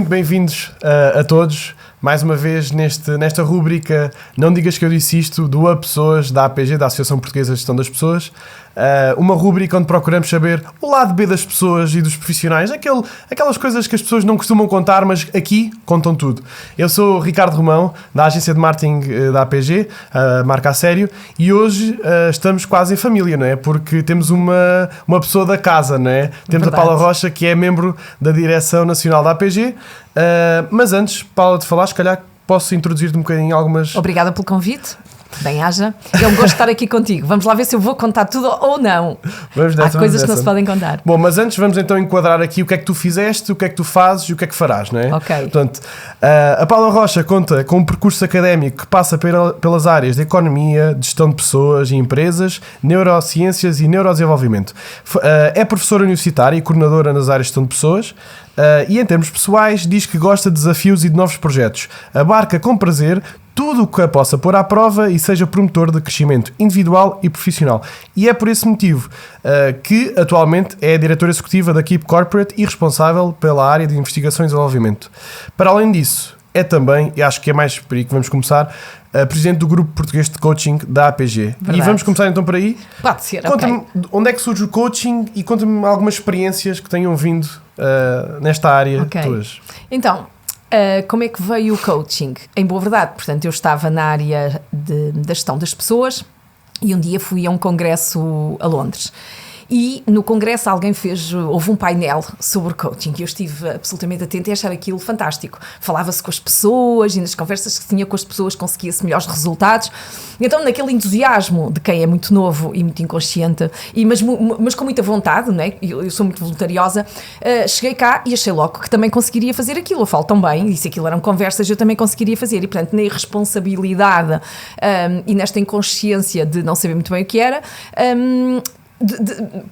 muito bem-vindos a todos, mais uma vez nesta rúbrica Não Digas Que Eu Disse Isto, do A Pessoas, da APG, da Associação Portuguesa de Gestão das Pessoas. Uma rúbrica onde procuramos saber o lado B das pessoas e dos profissionais, aquelas coisas que as pessoas não costumam contar, mas aqui contam tudo. Eu sou o Ricardo Romão, da agência de marketing da APG, Marca a Sério, e hoje estamos quase em família, não é? Porque temos uma pessoa da casa, não é? Temos Verdade. A Paula Rocha, que é membro da Direção Nacional da APG. Mas antes, Paula, de falar, se calhar posso introduzir-te um bocadinho algumas... Obrigada pelo convite. Bem-haja. É um gosto de estar aqui contigo. Vamos lá ver se eu vou contar tudo ou não. Há coisas que não se podem contar. Bom, mas antes vamos então enquadrar aqui o que é que tu fizeste, o que é que tu fazes e o que é que farás, não é? Ok. Portanto, a Paula Rocha conta com um percurso académico que passa pelas áreas de economia, de gestão de pessoas e empresas, neurociências e neurodesenvolvimento. É professora universitária e coordenadora nas áreas de gestão de pessoas. E em termos pessoais diz que gosta de desafios e de novos projetos. Abarca com prazer tudo o que a possa pôr à prova e seja promotor de crescimento individual e profissional. E é por esse motivo que atualmente é a diretora executiva da Keep Corporate e responsável pela área de investigação e desenvolvimento. Para além disso, é também, e acho que é mais por aí que vamos começar, presidente do Grupo Português de Coaching da APG. Verdade. E vamos começar então por aí. Pode ser, Conta-me onde é que surge o coaching e conta-me algumas experiências que tenham vindo nesta área tuas. Então, como é que veio o coaching? Em boa verdade, portanto, eu estava na área da gestão das pessoas e um dia fui a um congresso a Londres. E no congresso houve um painel sobre coaching e eu estive absolutamente atenta e achar aquilo fantástico. Falava-se com as pessoas e nas conversas que tinha com as pessoas conseguia-se melhores resultados. Então, naquele entusiasmo de quem é muito novo e muito inconsciente, mas com muita vontade, não é? Eu sou muito voluntariosa, cheguei cá e achei logo que também conseguiria fazer aquilo. Eu falo tão bem, e se aquilo eram conversas, eu também conseguiria fazer. E, portanto, na irresponsabilidade e nesta inconsciência de não saber muito bem o que era...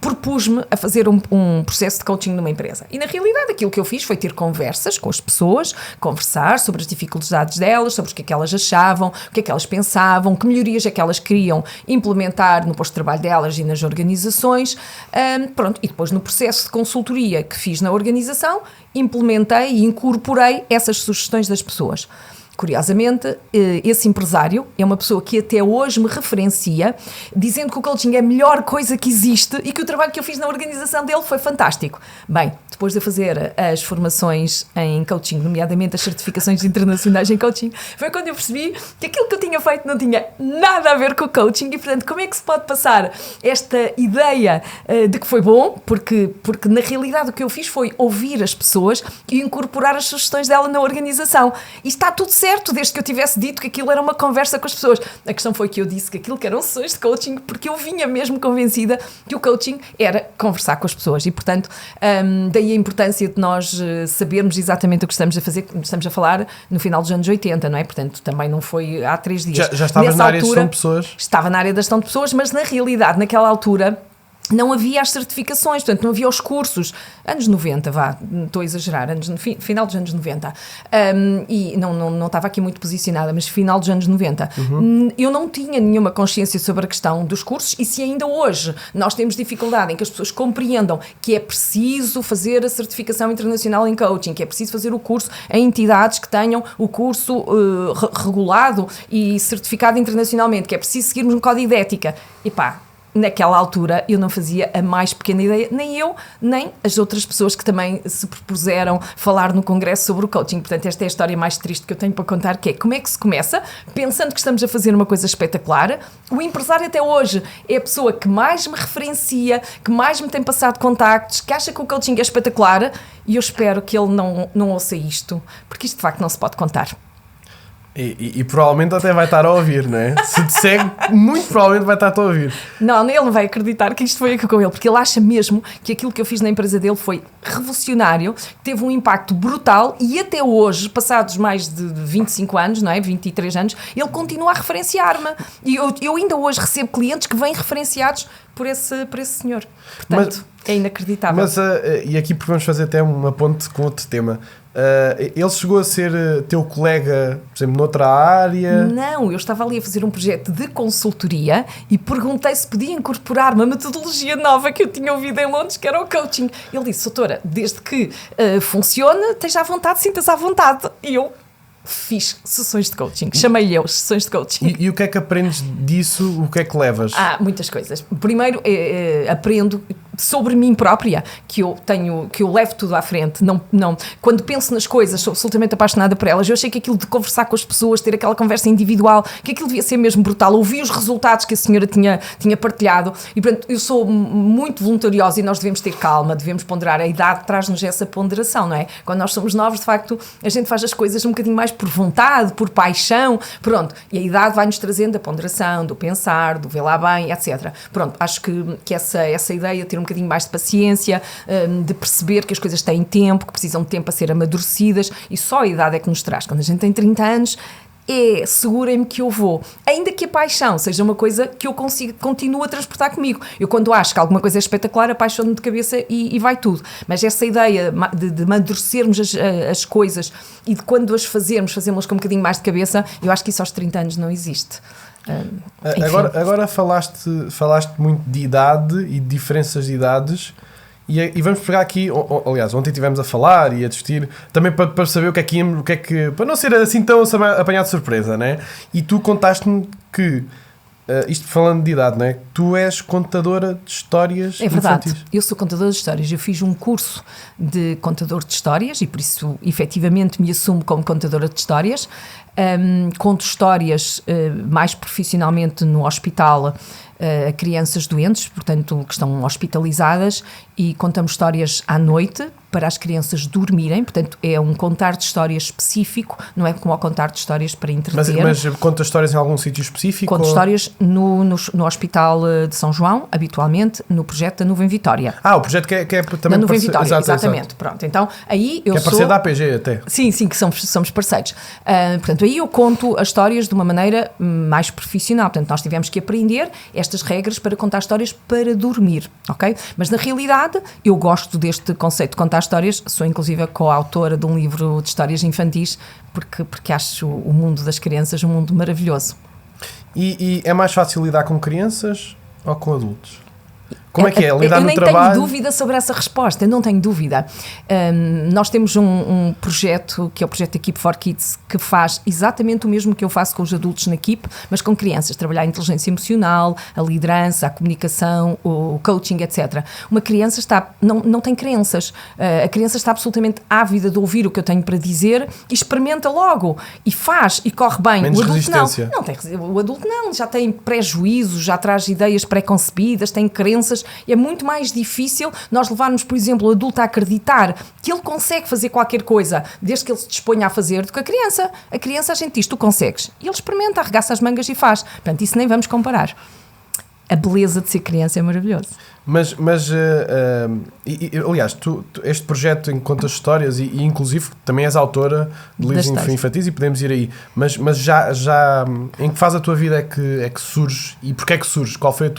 propus-me a fazer um processo de coaching numa empresa. E na realidade aquilo que eu fiz foi ter conversas com as pessoas, conversar sobre as dificuldades delas, sobre o que é que elas achavam, o que é que elas pensavam, que melhorias é que elas queriam implementar no posto de trabalho delas e nas organizações. E depois no processo de consultoria que fiz na organização, implementei e incorporei essas sugestões das pessoas. Curiosamente, esse empresário é uma pessoa que até hoje me referencia, dizendo que o coaching é a melhor coisa que existe e que o trabalho que eu fiz na organização dele foi fantástico. Bem, depois de fazer as formações em coaching, nomeadamente as certificações internacionais em coaching, foi quando eu percebi que aquilo que eu tinha feito não tinha nada a ver com o coaching e, portanto, como é que se pode passar esta ideia de que foi bom? Porque na realidade o que eu fiz foi ouvir as pessoas e incorporar as sugestões dela na organização. E está tudo certo, desde que eu tivesse dito que aquilo era uma conversa com as pessoas. A questão foi que eu disse que aquilo que eram sessões de coaching, porque eu vinha mesmo convencida que o coaching era conversar com as pessoas e, portanto, daí a importância de nós sabermos exatamente o que estamos a fazer, estamos a falar no final dos anos 80, não é? Portanto, também não foi há 3 dias. Já estavas na área de gestão de pessoas? Estava na área da gestão de pessoas, mas na realidade, naquela altura... não havia as certificações, portanto não havia os cursos, anos 90, estou a exagerar, final dos anos 90, e não estava aqui muito posicionada, mas final dos anos 90, eu não tinha nenhuma consciência sobre a questão dos cursos, e se ainda hoje nós temos dificuldade em que as pessoas compreendam que é preciso fazer a certificação internacional em coaching, que é preciso fazer o curso em entidades que tenham o curso regulado e certificado internacionalmente, que é preciso seguirmos um código de ética, naquela altura eu não fazia a mais pequena ideia, nem eu, nem as outras pessoas que também se propuseram falar no congresso sobre o coaching. Portanto, esta é a história mais triste que eu tenho para contar, que é como é que se começa, pensando que estamos a fazer uma coisa espetacular. O empresário até hoje é a pessoa que mais me referencia, que mais me tem passado contactos, que acha que o coaching é espetacular, e eu espero que ele não ouça isto, porque isto de facto não se pode contar. E provavelmente até vai estar a ouvir, não é? Se te segue, muito provavelmente vai estar a ouvir. Não, ele não vai acreditar que isto foi com ele, porque ele acha mesmo que aquilo que eu fiz na empresa dele foi revolucionário, teve um impacto brutal e até hoje, passados mais de 25 anos, não é? 23 anos, ele continua a referenciar-me. E eu ainda hoje recebo clientes que vêm referenciados por esse senhor. Portanto, É inacreditável. Mas, e aqui vamos fazer até uma ponte com outro tema. Ele chegou a ser teu colega, por exemplo, noutra área? Não, eu estava ali a fazer um projeto de consultoria e perguntei se podia incorporar uma metodologia nova que eu tinha ouvido em Londres, que era o coaching. Ele disse, doutora, desde que funcione, esteja à vontade, sinta-se à vontade. E eu fiz sessões de coaching, chamei-lhe eu sessões de coaching. E o que é que aprendes disso? O que é que levas? Muitas coisas. Primeiro, aprendo sobre mim própria, que eu levo tudo à frente. Quando penso nas coisas, sou absolutamente apaixonada por elas. Eu achei que aquilo de conversar com as pessoas, ter aquela conversa individual, que aquilo devia ser mesmo brutal. Ouvi os resultados que a senhora tinha partilhado e, portanto, eu sou muito voluntariosa e nós devemos ter calma, devemos ponderar. A idade traz-nos essa ponderação, não é? Quando nós somos novos, de facto, a gente faz as coisas um bocadinho mais por vontade, por paixão, pronto. E a idade vai-nos trazendo a ponderação, do pensar, do ver lá bem, etc. Pronto, acho que essa ideia, ter um bocadinho mais de paciência, de perceber que as coisas têm tempo, que precisam de tempo a ser amadurecidas, e só a idade é que nos traz. Quando a gente tem 30 anos, segurem-me que eu vou. Ainda que a paixão seja uma coisa que eu continuo a transportar comigo. Eu, quando acho que alguma coisa é espetacular, apaixono-me de cabeça e vai tudo. Mas essa ideia de amadurecermos as coisas e de quando as fazermos com um bocadinho mais de cabeça, eu acho que isso aos 30 anos não existe. Agora falaste muito de idade e de diferenças de idades. E vamos pegar aqui, aliás, ontem estivemos a falar e a discutir também para saber o que é que para não ser assim tão apanhado de surpresa, né? E tu contaste-me que, isto falando de idade, né? Tu és contadora de histórias infantis. É verdade, eu sou contadora de histórias. Eu fiz um curso de contador de histórias e por isso efetivamente me assumo como contadora de histórias. Conto histórias mais profissionalmente no hospital a crianças doentes, portanto, que estão hospitalizadas, e contamos histórias à noite para as crianças dormirem, portanto é um contar de histórias específico, não é como ao contar de histórias para entreter. Mas conta histórias em algum sítio específico? Conto histórias no Hospital de São João, habitualmente no projeto da Nuvem Vitória. O projeto que é também... Da Nuvem Vitória, exatamente. Pronto, então aí eu sou... Que é parceiro da APG até. Sim, que somos parceiros. Portanto, aí eu conto as histórias de uma maneira mais profissional. Portanto, nós tivemos que aprender estas regras para contar histórias para dormir, ok? Mas na realidade, eu gosto deste conceito de contar histórias, sou inclusive a coautora de um livro de histórias infantis, porque acho o mundo das crianças um mundo maravilhoso. E é mais fácil lidar com crianças ou com adultos? Como é que é? Lidar no trabalho? Eu nem tenho dúvida sobre essa resposta, eu não tenho dúvida. Nós temos um projeto, que é o projeto Keep for Kids, que faz exatamente o mesmo que eu faço com os adultos na Keep, mas com crianças. Trabalhar a inteligência emocional, a liderança, a comunicação, o coaching, etc. Uma criança não tem crenças. A criança está absolutamente ávida de ouvir o que eu tenho para dizer e experimenta logo. E faz, e corre bem. Menos o adulto resistência. O adulto não, já tem prejuízos, já traz ideias pré-concebidas, tem crenças. É muito mais difícil nós levarmos, por exemplo, o adulto a acreditar que ele consegue fazer qualquer coisa desde que ele se disponha a fazer do que a criança. A criança, a gente diz, tu consegues. E ele experimenta, arregaça as mangas e faz. Portanto, isso nem vamos comparar. A beleza de ser criança é maravilhoso. Mas aliás, este projeto em que contas histórias e inclusive também és autora de livros infantis e podemos ir aí, mas já em que fase da tua vida é que surge e porquê é que surge? Qual foi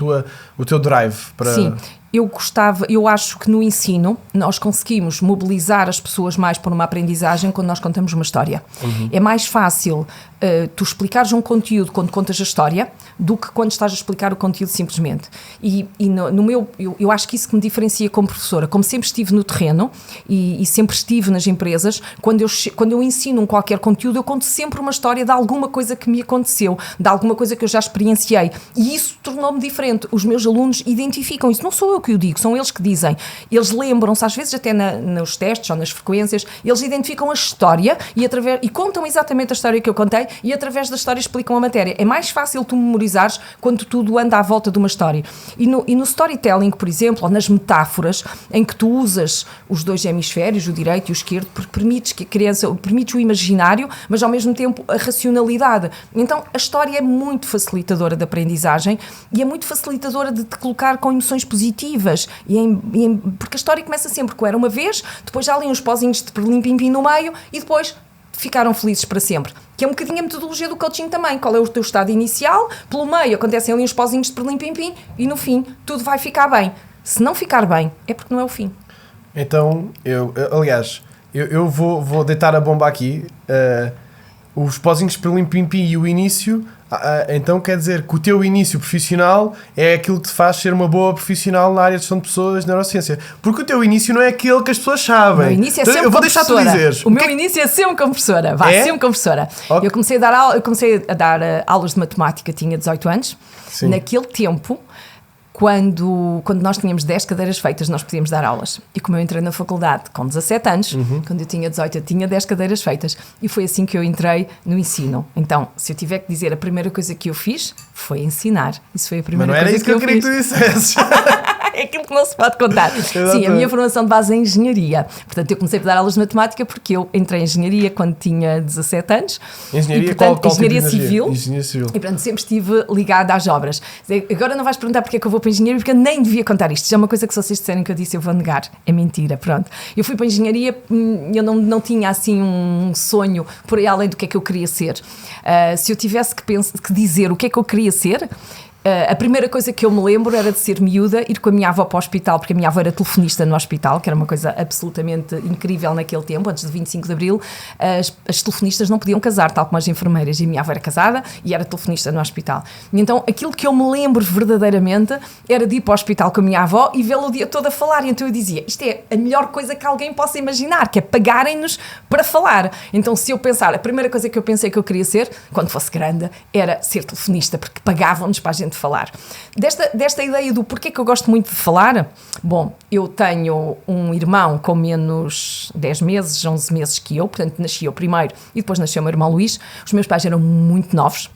o teu drive para... Sim. Eu acho que no ensino nós conseguimos mobilizar as pessoas mais para uma aprendizagem quando nós contamos uma história. Uhum. É mais fácil tu explicares um conteúdo quando contas a história do que quando estás a explicar o conteúdo simplesmente. Eu acho que isso que me diferencia como professora, como sempre estive no terreno e sempre estive nas empresas, quando eu ensino qualquer conteúdo, eu conto sempre uma história de alguma coisa que me aconteceu, de alguma coisa que eu já experienciei. E isso tornou-me diferente. Os meus alunos identificam isso. Não sou eu que o digo, são eles que dizem. Eles lembram-se, às vezes até nos testes ou nas frequências, eles identificam a história e contam exatamente a história que eu contei e através da história explicam a matéria. É mais fácil tu memorizares quando tudo anda à volta de uma história. E no storytelling, por exemplo, ou nas metáforas, em que tu usas os dois hemisférios, o direito e o esquerdo, porque permites que a criança, permites o imaginário, mas ao mesmo tempo a racionalidade. Então a história é muito facilitadora da aprendizagem e é muito facilitadora de te colocar com emoções positivas. Porque a história começa sempre com era uma vez, depois já ali uns pozinhos de perlim-pim-pim no meio e depois ficaram felizes para sempre. Que é um bocadinho a metodologia do coaching também. Qual é o teu estado inicial? Pelo meio acontecem ali uns pozinhos de perlim-pim-pim e no fim tudo vai ficar bem. Se não ficar bem, é porque não é o fim. Então, eu vou deitar a bomba aqui. Os pozinhos pelo Limpimpi e o início, então quer dizer que o teu início profissional é aquilo que te faz ser uma boa profissional na área de gestão de pessoas, neurociência. Porque o teu início não é aquele que as pessoas sabem. O meu início é então, sempre eu vou deixar tu dizeres. O meu início é sempre como professora. Sempre como professora. Okay. Eu comecei a dar aulas de matemática, tinha 18 anos. Sim. Naquele tempo, quando nós tínhamos 10 cadeiras feitas, nós podíamos dar aulas. E como eu entrei na faculdade com 17 anos, quando eu tinha 18, eu tinha 10 cadeiras feitas. E foi assim que eu entrei no ensino. Então, se eu tiver que dizer, a primeira coisa que eu fiz foi ensinar. Isso foi a primeira coisa que eu fiz. Mas não era isso que eu queria que tu dissesses. É aquilo que não se pode contar. Sim, a minha formação de base é engenharia. Portanto, eu comecei a dar aulas de matemática porque eu entrei em engenharia quando tinha 17 anos. Engenharia, e, portanto, qual engenharia tipo de civil. Engenharia civil. E, portanto, sempre estive ligada às obras. Agora não vais perguntar porque é que eu vou para a engenharia, porque eu nem devia contar isto. Já é uma coisa que se vocês disserem que eu disse, eu vou negar. É mentira, pronto. Eu fui para a engenharia, eu não tinha assim um sonho por aí além do que é que eu queria ser. Se eu tivesse que dizer o que é que eu queria ser, a primeira coisa que eu me lembro era de ser miúda, ir com a minha avó para o hospital, porque a minha avó era telefonista no hospital, que era uma coisa absolutamente incrível naquele tempo, antes de 25 de Abril. As telefonistas não podiam casar, tal como as enfermeiras, e a minha avó era casada e era telefonista no hospital. E então aquilo que eu me lembro verdadeiramente era de ir para o hospital com a minha avó e vê-la o dia todo a falar. E então eu dizia, isto é a melhor coisa que alguém possa imaginar, que é pagarem-nos para falar. Então, se eu pensar, a primeira coisa que eu pensei que eu queria ser, quando fosse grande, era ser telefonista, porque pagavam-nos para a gente falar. Desta ideia do porquê que eu gosto muito de falar, bom, eu tenho um irmão com menos 10 meses, 11 meses que eu, portanto nasci eu primeiro e depois nasceu o meu irmão Luís. Os meus pais eram muito novos,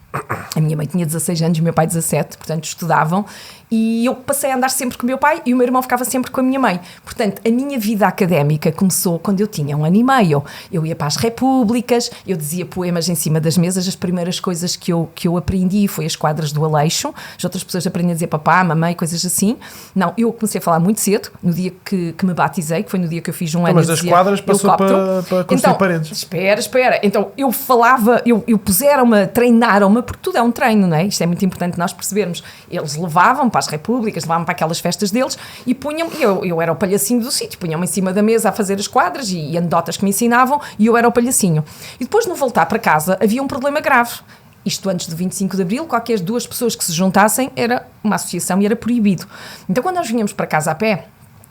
a minha mãe tinha 16 anos e o meu pai 17, portanto estudavam, e eu passei a andar sempre com o meu pai e o meu irmão ficava sempre com a minha mãe. Portanto, a minha vida académica começou quando eu tinha 1 ano e meio. Eu ia para as repúblicas, eu dizia poemas em cima das mesas. As primeiras coisas que eu aprendi foi as quadras do Aleixo. As outras pessoas aprendem a dizer papá, mamãe, coisas assim. Não, eu comecei a falar muito cedo, no dia que me batizei, que foi no dia que eu fiz 1 ano. Mas das quadras passou para construir paredes. Espera. Então, eu falava, eu puseram-me, treinaram-me, porque tudo é um treino, não é? Isto é muito importante nós percebermos. Eles levavam para as repúblicas, levavam para aquelas festas deles e punham, eu era o palhacinho do sítio, punham-me em cima da mesa a fazer as quadras e anedotas que me ensinavam e eu era o palhacinho. E depois, no voltar para casa, havia um problema grave. Isto antes do 25 de Abril, qualquer 2 pessoas que se juntassem era uma associação e era proibido. Então, quando nós vinhamos para casa a pé,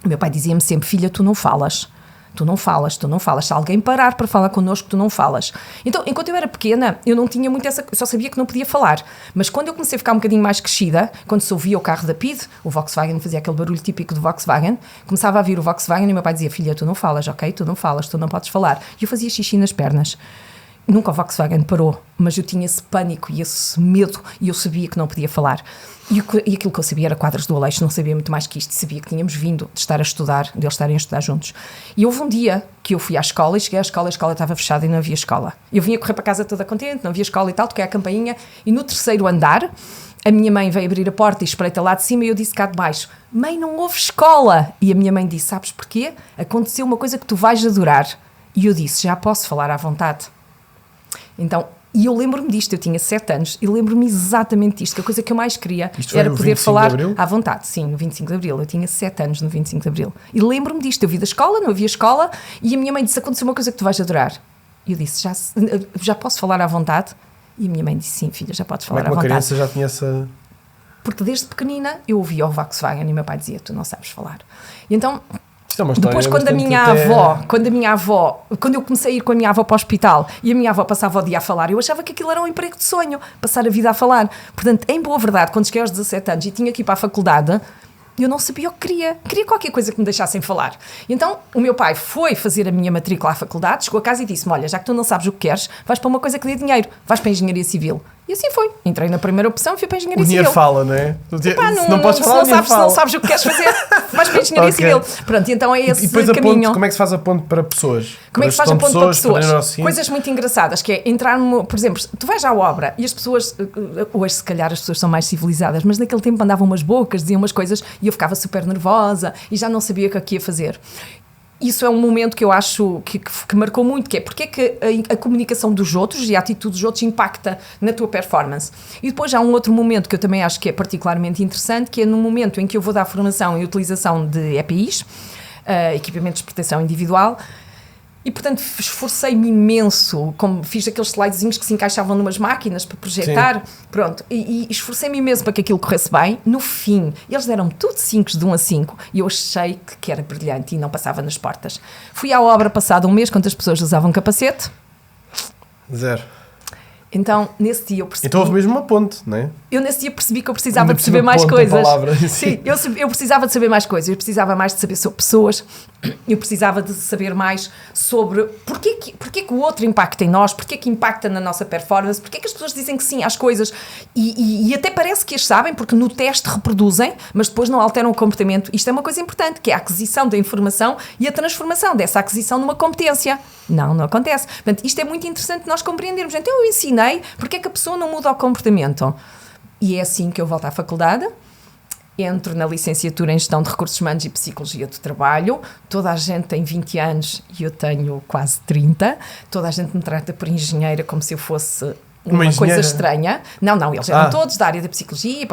o meu pai dizia-me sempre, filha, tu não falas. Tu não falas. Se alguém parar para falar connosco, tu não falas. Então, enquanto eu era pequena, eu não tinha muito eu só sabia que não podia falar. Mas quando eu comecei a ficar um bocadinho mais crescida, quando se ouvia o carro da PID, o Volkswagen fazia aquele barulho típico do Volkswagen, começava a vir o Volkswagen e o meu pai dizia, filha, tu não falas, ok? Tu não falas, tu não podes falar. E eu fazia xixi nas pernas. Nunca o Volkswagen parou, mas eu tinha esse pânico e esse medo e eu sabia que não podia falar. E aquilo que eu sabia era quadras do Aleixo, não sabia muito mais que isto. Sabia que tínhamos vindo de estar a estudar, de eles estarem a estudar juntos. E houve um dia que eu fui à escola e cheguei à escola, a escola estava fechada e não havia escola. Eu vinha correr para casa toda contente, não havia escola e tal, toquei a campainha e no 3º andar a minha mãe veio abrir a porta e espreita lá de cima e eu disse cá de baixo, mãe, não houve escola. E a minha mãe disse, sabes porquê? Aconteceu uma coisa que tu vais adorar. E eu disse, já posso falar à vontade. Então, e eu lembro-me disto, eu tinha 7 anos e lembro-me exatamente disto, que a coisa que eu mais queria era poder falar à vontade. Sim, no 25 de Abril, eu tinha 7 anos no 25 de Abril. E lembro-me disto, eu vi da escola, não havia escola, e a minha mãe disse, aconteceu uma coisa que tu vais adorar. E eu disse, já posso falar à vontade? E a minha mãe disse, sim filha, já podes falar à vontade. Como é que uma criança já tinha essa... Porque desde pequenina eu ouvia o Volkswagen e o meu pai dizia, tu não sabes falar. E então... Depois quando eu comecei a ir com a minha avó para o hospital e a minha avó passava o dia a falar, eu achava que aquilo era um emprego de sonho, passar a vida a falar. Portanto, em boa verdade, quando cheguei aos 17 anos e tinha que ir para a faculdade, eu não sabia o que queria qualquer coisa que me deixassem falar. E então o meu pai foi fazer a minha matrícula à faculdade, chegou a casa e disse-me, olha, já que tu não sabes o que queres, vais para uma coisa que dê dinheiro, vais para a engenharia civil. E assim foi. Entrei na primeira opção e fui para a engenharia civil. O dinheiro fala, não é? Se não sabes o que queres fazer, vais para a engenharia civil. Pronto, e então é esse depois caminho. Como é que se faz a ponte para pessoas? Como é que se faz a ponte para pessoas? Para coisas muito engraçadas, que é entrar por exemplo, tu vais à obra e as pessoas, hoje se calhar as pessoas são mais civilizadas, mas naquele tempo andavam umas bocas, diziam umas coisas e eu ficava super nervosa e já não sabia o que ia fazer. isso é um momento que eu acho que marcou muito, que é porque é que a comunicação dos outros e a atitude dos outros impacta na tua performance. E depois há um outro momento que eu também acho que é particularmente interessante, que é no momento em que eu vou dar formação e utilização de EPIs, equipamentos de proteção individual, e portanto esforcei-me imenso, como fiz aqueles slidezinhos que se encaixavam numas máquinas para projetar, pronto, e esforcei-me imenso para que aquilo corresse bem. No fim, eles deram-me tudo 5 de 1 a 5 e eu achei que era brilhante e não passava nas portas. Fui à obra passado um mês, quantas pessoas usavam capacete? 0. Então, nesse dia eu percebi... Então houve mesmo uma ponte, não é? Eu nesse dia percebi que eu precisava Ainda de saber por mais cima, ponte, coisas. a palavra. Sim, eu precisava de saber mais coisas. Eu precisava mais de saber sobre pessoas. Eu precisava de saber mais sobre porquê que o outro impacta em nós, porquê que impacta na nossa performance, porquê que as pessoas dizem que sim às coisas e até parece que as sabem, porque no teste reproduzem, mas depois não alteram o comportamento. Isto é uma coisa importante, que é a aquisição da informação e a transformação dessa aquisição numa competência. Não acontece. Portanto, isto é muito interessante nós compreendermos. Então eu ensinei porque é que a pessoa não muda o comportamento. E é assim que eu volto à faculdade, entro na licenciatura em Gestão de Recursos Humanos e Psicologia do Trabalho. Toda a gente tem 20 anos e eu tenho quase 30. Toda a gente me trata por engenheira como se eu fosse uma coisa estranha. Não, eles eram todos da área da psicologia,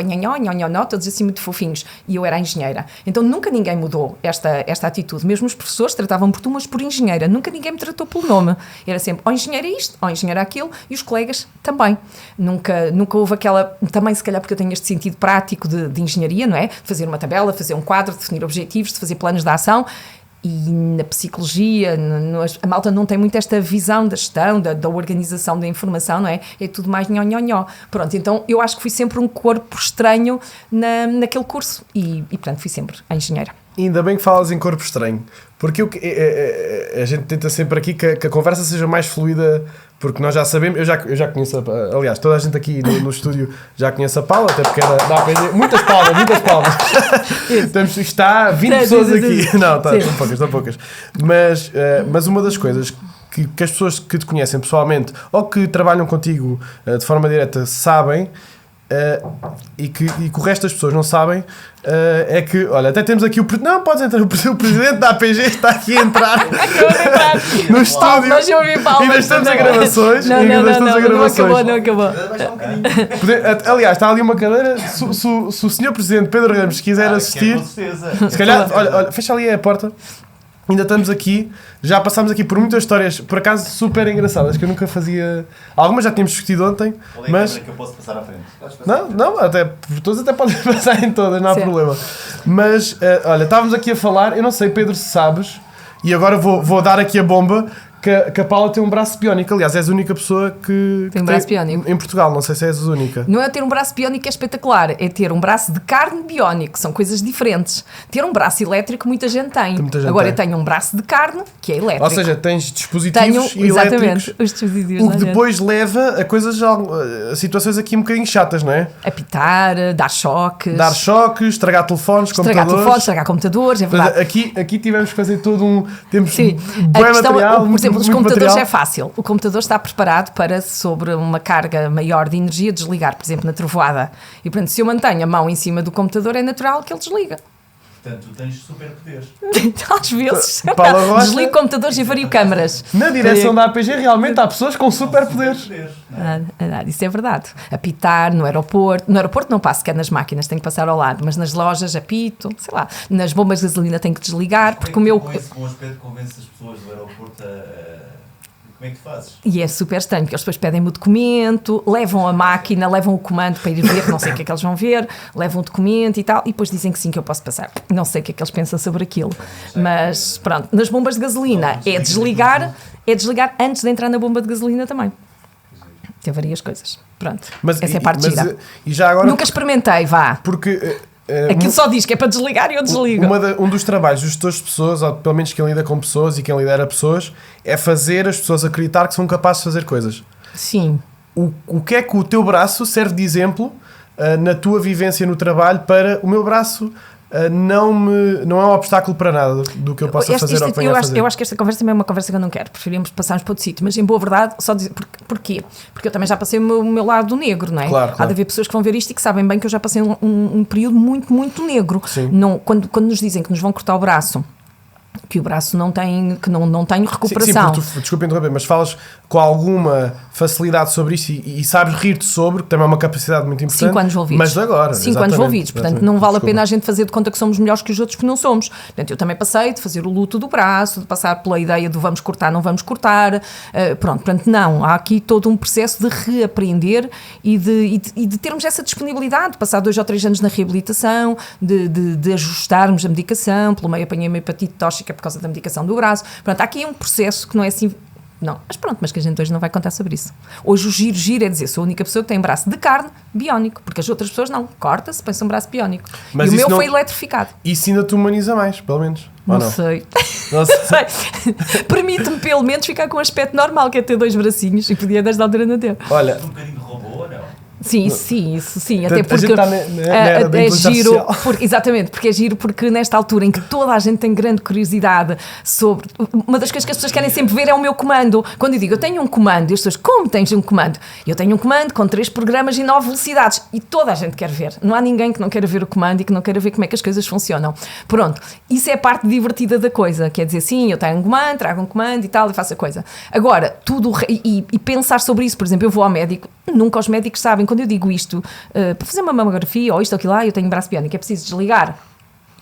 todos assim muito fofinhos, e eu era engenheira. Então nunca ninguém mudou esta atitude. Mesmo os professores tratavam por tu, mas por engenheira. Nunca ninguém me tratou pelo nome. Era sempre ou engenheira isto, ou engenheira aquilo, e os colegas também. Nunca houve aquela... Também se calhar porque eu tenho este sentido prático de engenharia, não é? Fazer uma tabela, fazer um quadro, definir objetivos, de fazer planos de ação. E na psicologia, a malta não tem muito esta visão da gestão, da organização da informação, não é? É tudo mais nhó. Pronto, então eu acho que fui sempre um corpo estranho naquele curso e portanto, fui sempre a engenheira. Ainda bem que falas em corpo estranho, porque a gente tenta sempre aqui que a conversa seja mais fluida, porque nós já sabemos, eu já conheço, aliás, toda a gente aqui no estúdio já conhece a Paula, até porque era da APG, muitas palmas. Está 20 pessoas aqui. Não, estão poucas. Mas uma das coisas que as pessoas que te conhecem pessoalmente ou que trabalham contigo de forma direta sabem, e que o resto das pessoas não sabem, é que, olha, até temos aqui não, podes entrar, o presidente da APG está aqui a entrar no estúdio, ainda estamos a gravações. Não acabou. Aliás, está ali uma cadeira, se o senhor presidente Pedro Ramos quiser assistir, se calhar, olha, fecha ali a porta. Ainda estamos aqui, já passámos aqui por muitas histórias, por acaso super engraçadas, que eu nunca fazia. Algumas já tínhamos discutido ontem, mas... que eu posso passar à frente? Não, até todos até podem passar em todas, não há problema. Mas, olha, estávamos aqui a falar, eu não sei, Pedro, se sabes, e agora vou dar aqui a bomba, que a Paula tem um braço biónico. Aliás, és a única pessoa que tem um braço biónico em Portugal, não sei se és a única. Não é ter um braço biónico que é espetacular, é ter um braço de carne biónico, são coisas diferentes. Ter um braço elétrico muita gente tem. Agora eu tenho um braço de carne que é elétrico. Ou seja, tens dispositivos elétricos, exatamente, os dispositivos, o que depois leva a coisas, a situações aqui um bocadinho chatas, não é? Apitar, dar choques, estragar telefones, estragar computadores, é verdade. Aqui tivemos que fazer todo um... Temos bom material, por exemplo, os computadores material. É fácil. O computador está preparado para, sobre uma carga maior de energia, desligar, por exemplo, na trovoada. E, portanto, se eu mantenho a mão em cima do computador, é natural que ele desliga. Portanto, tu tens superpoderes. Às vezes. Desligo computadores e vario câmaras. Na direção da APG, realmente há pessoas com superpoderes. Isso é verdade. Apitar no aeroporto. No aeroporto não passo, que é nas máquinas, tenho que passar ao lado. Mas nas lojas apito, sei lá. Nas bombas de gasolina tenho que desligar. Porque o meu... Com esse bom aspecto convence as pessoas do aeroporto a... Como é que tu fazes? E é super estranho, porque eles depois pedem-me o documento, levam a máquina, levam o comando para ir ver, não sei o que é que eles vão ver, levam o documento e tal, e depois dizem que sim, que eu posso passar. Não sei o que é que eles pensam sobre aquilo. Mas pronto, nas bombas de gasolina é desligar antes de entrar na bomba de gasolina também. Tem várias coisas. Pronto, essa é a parte gira. E já agora, nunca experimentei, vá. Porque... Aquilo só diz que é para desligar e eu desligo. Um dos trabalhos dos gestores de pessoas, ou pelo menos quem lida com pessoas e quem lidera pessoas, é fazer as pessoas acreditar que são capazes de fazer coisas. Sim. O que é que o teu braço serve de exemplo na tua vivência no trabalho para o meu braço não é um obstáculo para nada do que eu possa fazer ou que venha a fazer. Eu acho que esta conversa também é uma conversa que eu não quero. Preferíamos passarmos para outro sítio, mas em boa verdade, só dizer porquê? Porque eu também já passei o meu lado negro, não é? Claro. Há de haver pessoas que vão ver isto e que sabem bem que eu já passei um período muito, muito negro. Não, quando nos dizem que nos vão cortar o braço que o braço não tem recuperação. Sim, porque desculpa interromper, mas falas com alguma facilidade sobre isso e sabes rir-te sobre, que também é uma capacidade muito importante. 5 anos envolvidos. Mas de agora. 5 anos envolvidos. Portanto, não vale a pena a gente fazer de conta que somos melhores que os outros, porque não somos. Portanto, eu também passei de fazer o luto do braço, de passar pela ideia do vamos cortar, não vamos cortar. Portanto, não. Há aqui todo um processo de reaprender e de termos essa disponibilidade, de passar 2 ou 3 anos na reabilitação, de ajustarmos a medicação. Pelo meio apanhei uma hepatite tóxica por causa da medicação do braço. Portanto, há aqui um processo que não é assim... Não, mas pronto, mas que a gente hoje não vai contar sobre isso. Hoje o giro é dizer, sou a única pessoa que tem um braço de carne biónico, porque as outras pessoas não. Corta-se, põe-se um braço biónico. Mas e o meu não... foi eletrificado. Isso ainda te humaniza mais, pelo menos. Não sei. Não sei. Permite-me pelo menos ficar com um aspecto normal, que é ter 2 bracinhos, e podia desde a altura não ter. Olha... Um bocadinho de robô ou não? Sim, isso sim, até Portanto, porque a gente está na era da inteligência giro, artificial. exatamente, porque é giro porque nesta altura em que toda a gente tem grande curiosidade sobre, uma das coisas que as pessoas querem sempre ver é o meu comando. Quando eu digo, eu tenho um comando, e as pessoas, como tens um comando? Eu tenho um comando com 3 programas e 9 velocidades, e toda a gente quer ver, não há ninguém que não queira ver o comando e que não queira ver como é que as coisas funcionam. Pronto, isso é a parte divertida da coisa, quer dizer, sim, eu tenho um comando, trago um comando e tal, e faço a coisa. Agora, tudo, e pensar sobre isso, por exemplo, eu vou ao médico, nunca os médicos sabem, quando eu digo isto, para fazer uma mamografia ou isto ou aquilo lá, eu tenho um braço biónico, é preciso desligar.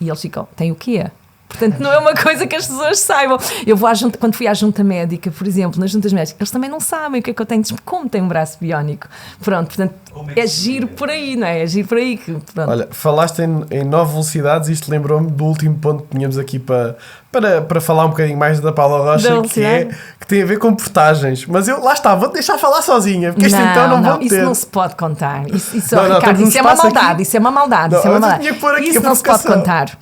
E eles ficam, tem o quê? Portanto, não é uma coisa que as pessoas saibam. Eu vou quando fui à junta médica, por exemplo, nas juntas médicas, eles também não sabem o que é que eu tenho, como tenho um braço biónico. Pronto, portanto, é giro por aí, não é? É giro por aí. Pronto. Olha, falaste em 9 velocidades, isto lembrou-me do último ponto que tínhamos aqui para falar um bocadinho mais da Paula Rocha, que tem a ver com portagens. Mas eu, lá está, vou-te deixar falar sozinha, porque então não vou isso ter. não se pode contar. Isso, Não, Ricardo, isso é uma maldade, isso é uma maldade. Isso é uma maldade. Isso não se pode contar.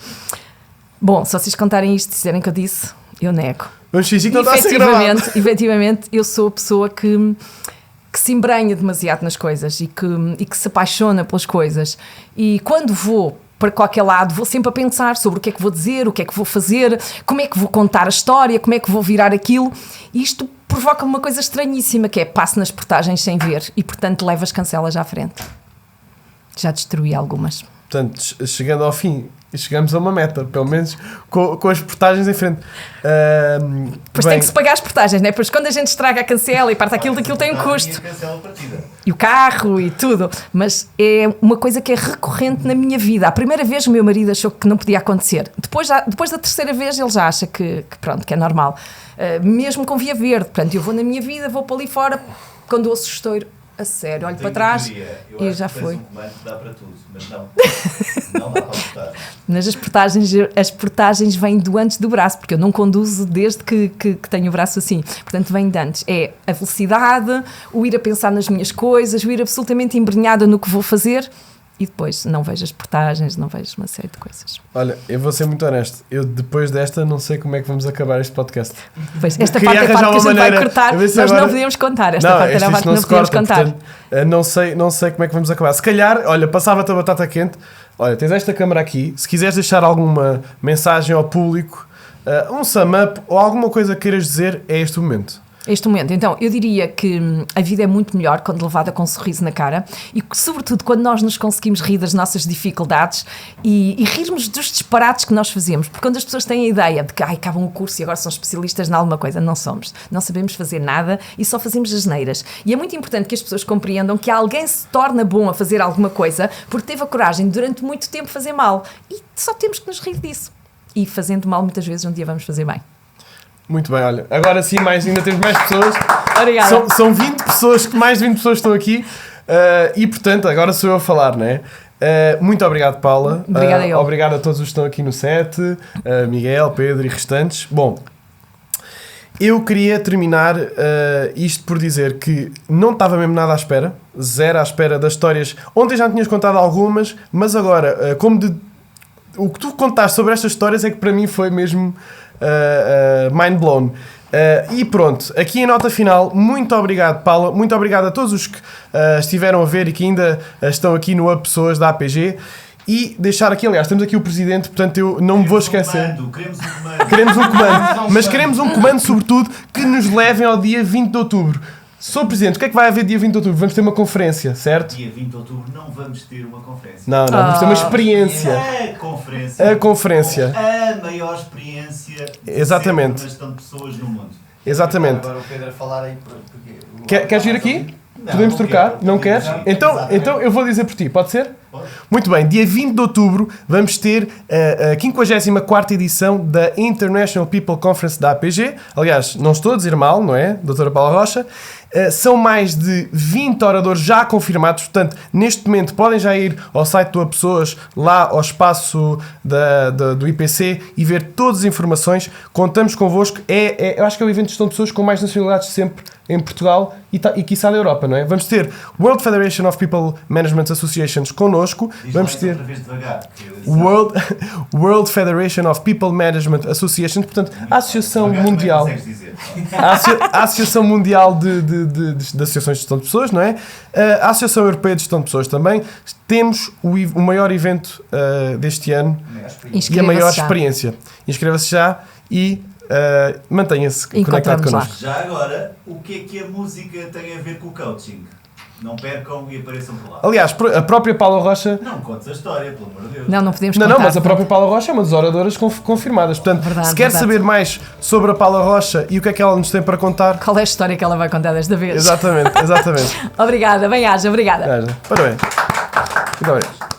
Bom, se vocês contarem isto e disserem que eu disse, eu nego. Vamos fingir que não está a ser gravado. Efetivamente, eu sou a pessoa que se embranha demasiado nas coisas e que se apaixona pelas coisas. E quando vou para qualquer lado, vou sempre a pensar sobre o que é que vou dizer, o que é que vou fazer, como é que vou contar a história, como é que vou virar aquilo. E isto provoca uma coisa estranhíssima, que é passo nas portagens sem ver e, portanto, levo as cancelas à frente. Já destruí algumas. Portanto, chegando ao fim, chegamos a uma meta, pelo menos com as portagens em frente. Pois tem que se pagar as portagens, né? Pois quando a gente estraga a cancela e parte aquilo tem um custo. E o carro e tudo. Mas é uma coisa que é recorrente na minha vida. A primeira vez o meu marido achou que não podia acontecer. Depois da 3ª vez ele já acha que é normal. Mesmo com via verde. Portanto, eu vou na minha vida, vou para ali fora, quando ouço o estouro, a sério, olho para trás e já foi. Um comando que dá para tudo, mas não dá para portar. Mas as portagens vêm do antes do braço, porque eu não conduzo desde que tenho o braço assim. Portanto, vem de antes. É a velocidade, o ir a pensar nas minhas coisas, o ir absolutamente embrenhada no que vou fazer. E depois não vejo as portagens, não vejo uma série de coisas. Olha, eu vou ser muito honesto. Eu depois desta não sei como é que vamos acabar este podcast. Pois, esta parte é a parte que a gente vai cortar. Nós agora... não podíamos contar. Esta parte era a parte que não podíamos contar. Portanto, não sei como é que vamos acabar. Se calhar, olha, passava-te a batata quente. Olha, tens esta câmara aqui. Se quiseres deixar alguma mensagem ao público, um sum up ou alguma coisa que queiras dizer, é este o momento. Este momento. Então, eu diria que a vida é muito melhor quando levada com um sorriso na cara e, sobretudo, quando nós nos conseguimos rir das nossas dificuldades e rirmos dos disparates que nós fazemos. Porque quando as pessoas têm a ideia de que acabam o curso e agora são especialistas em alguma coisa, não somos. Não sabemos fazer nada e só fazemos asneiras. E é muito importante que as pessoas compreendam que alguém se torna bom a fazer alguma coisa porque teve a coragem de, durante muito tempo, fazer mal. E só temos que nos rir disso. E fazendo mal, muitas vezes, um dia vamos fazer bem. Muito bem, olha, agora sim, ainda temos mais pessoas. Obrigada. São 20 pessoas, mais de 20 pessoas estão aqui e, portanto, agora sou eu a falar, não é? Muito obrigado, Paula. Obrigada eu. Obrigado a todos os que estão aqui no set, Miguel, Pedro e restantes. Bom, eu queria terminar isto por dizer que não estava mesmo nada à espera, zero à espera das histórias. Ontem já tinhas contado algumas, mas agora, o que tu contaste sobre estas histórias é que para mim foi mesmo... mind blown. E pronto, aqui em nota final, muito obrigado, Paula, muito obrigado a todos os que estiveram a ver e que ainda estão aqui no Up Pessoas da APG. E deixar aqui, aliás, temos aqui o presidente, portanto eu não me vou esquecer. Queremos um comando, mas queremos um comando sobretudo que nos levem ao dia 20 de outubro. Sr. Presidente, o que é que vai haver dia 20 de outubro? Vamos ter uma conferência, certo? Dia 20 de outubro não vamos ter uma conferência. Não, vamos ter uma experiência. A A conferência. A maior experiência de Exatamente. sempre uma gestão de pessoas no mundo. Exatamente. Agora o Pedro a falar aí. Porque Queres vir aqui? Não, Podemos não trocar? quero. Não queres? Exatamente. Então eu vou dizer por ti, pode ser? Pode. Muito bem, dia 20 de outubro vamos ter a 54ª edição da International People Conference da APG. Aliás, não estou a dizer mal, não é, doutora Paula Rocha? São mais de 20 oradores já confirmados, portanto, neste momento podem já ir ao site do Pessoas, lá ao espaço do IPC e ver todas as informações. Contamos convosco. Eu acho que é o evento de gestão de pessoas com mais nacionalidades sempre em Portugal e quiçá na Europa, não é? Vamos ter World Federation of People Management Associations connosco. Diz Vamos lá isso ter outra vez devagar. World Federation of People Management Associations, portanto, a Associação Devagar também Mundial. consegues dizer. A Associação Mundial de Associações de Gestão de Pessoas, não é? A Associação Europeia de Gestão de Pessoas também. Temos o maior evento deste ano e a maior já. experiência. Inscreva-se já e mantenha-se conectado Encontramos lá. connosco. Já agora, o que a música tem a ver com o coaching? Não percam e apareçam por lá. Aliás, a própria Paula Rocha. Não contes a história, pelo amor de Deus. Não podemos Não, contar. mas a própria Paula Rocha é uma das oradoras confirmadas. Portanto, Verdade, se quer verdade. saber mais sobre a Paula Rocha e o que é que ela nos tem para contar. Qual é a história que ela vai contar desta vez? Exatamente. Obrigada, bem-aja, obrigada. Parabéns. Muito obrigado.